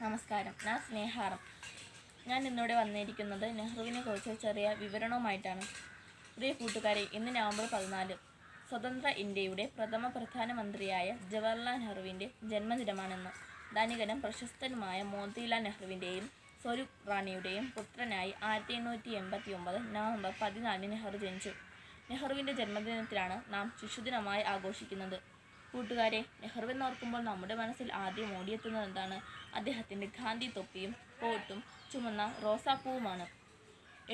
നമസ്കാരം, ഞാൻ സ്നേഹാറും. ഞാൻ ഇന്നിവിടെ വന്നിരിക്കുന്നത് നെഹ്റുവിനെ കുറിച്ച് ചെറിയ വിവരണവുമായിട്ടാണ്. പ്രിയ കൂട്ടുകാരെ, ഇന്ന് നവംബർ 14 സ്വതന്ത്ര ഇന്ത്യയുടെ പ്രഥമ പ്രധാനമന്ത്രിയായ ജവഹർലാൽ നെഹ്റുവിൻ്റെ ജന്മദിനമാണെന്ന്. ധനികനും പ്രശസ്തനുമായ മോത്തിലാൽ നെഹ്റുവിൻ്റെയും സ്വരൂപ് റാണിയുടെയും പുത്രനായി 1889 നവംബർ 14 നെഹ്റു ജനിച്ചു. നെഹ്റുവിൻ്റെ ജന്മദിനത്തിലാണ് നാം ശിശുദിനമായി ആഘോഷിക്കുന്നത്. കൂട്ടുകാരെ, നെഹ്റുവെന്നോർക്കുമ്പോൾ നമ്മുടെ മനസ്സിൽ ആദ്യം ഓടിയെത്തുന്നത് എന്താണ്? അദ്ദേഹത്തിൻ്റെ ഗാന്ധി തൊപ്പിയും കോട്ടും ചുമന്ന റോസാപ്പൂവുമാണ്.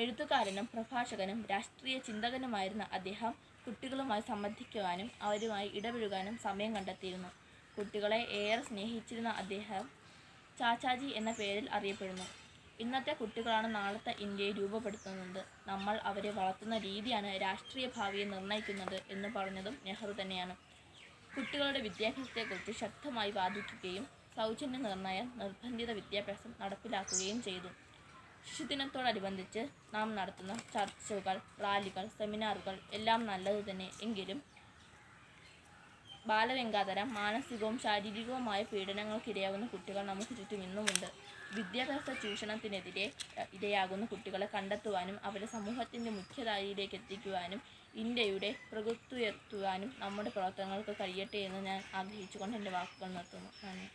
എഴുത്തുകാരനും പ്രഭാഷകനും രാഷ്ട്രീയ ചിന്തകനുമായിരുന്ന അദ്ദേഹം കുട്ടികളുമായി സംവദിക്കുവാനും അവരുമായി ഇടപഴകാനും സമയം കണ്ടെത്തിയിരുന്നു. കുട്ടികളെ ഏറെ സ്നേഹിച്ചിരുന്ന അദ്ദേഹം ചാച്ചാജി എന്ന പേരിൽ അറിയപ്പെടുന്നു. ഇന്നത്തെ കുട്ടികളാണ് നാളത്തെ ഇന്ത്യയെ രൂപപ്പെടുത്തുന്നത്. നമ്മൾ അവരെ വളർത്തുന്ന രീതിയാണ് രാഷ്ട്രീയ ഭാവിയെ നിർണ്ണയിക്കുന്നത് എന്ന് പറഞ്ഞതും നെഹ്റു തന്നെയാണ്. കുട്ടികളുടെ വിദ്യാഭ്യാസത്തെക്കുറിച്ച് ശക്തമായി വാദിക്കുകയും സൗജന്യ നിർബന്ധിത വിദ്യാഭ്യാസം നടപ്പിലാക്കുകയും ചെയ്തു. ശിശുദിനത്തോടനുബന്ധിച്ച് നാം നടത്തുന്ന ചർച്ചകൾ, റാലികൾ, സെമിനാറുകൾ എല്ലാം നല്ലത് തന്നെ. എങ്കിലും ബാലഗംഗാധര മാനസികവും ശാരീരികവുമായ പീഡനങ്ങൾക്കിരയാകുന്ന കുട്ടികൾ നമുക്ക് ചുറ്റും ഇന്നുമുണ്ട്. വിദ്യാഭ്യാസ ചൂഷണത്തിനെതിരെ ഇരയാകുന്ന കുട്ടികളെ കണ്ടെത്തുവാനും അവരെ സമൂഹത്തിൻ്റെ മുഖ്യധാരയിലേക്ക് എത്തിക്കുവാനും ഇന്ത്യയുടെ പ്രഭുത്വമുയർത്തുവാനും നമ്മുടെ പ്രവർത്തനങ്ങൾക്ക് കഴിയട്ടെ എന്ന് ഞാൻ ആഗ്രഹിച്ചുകൊണ്ട് എൻ്റെ വാക്കുകൾ നിർത്തുന്നു. നന്ദി.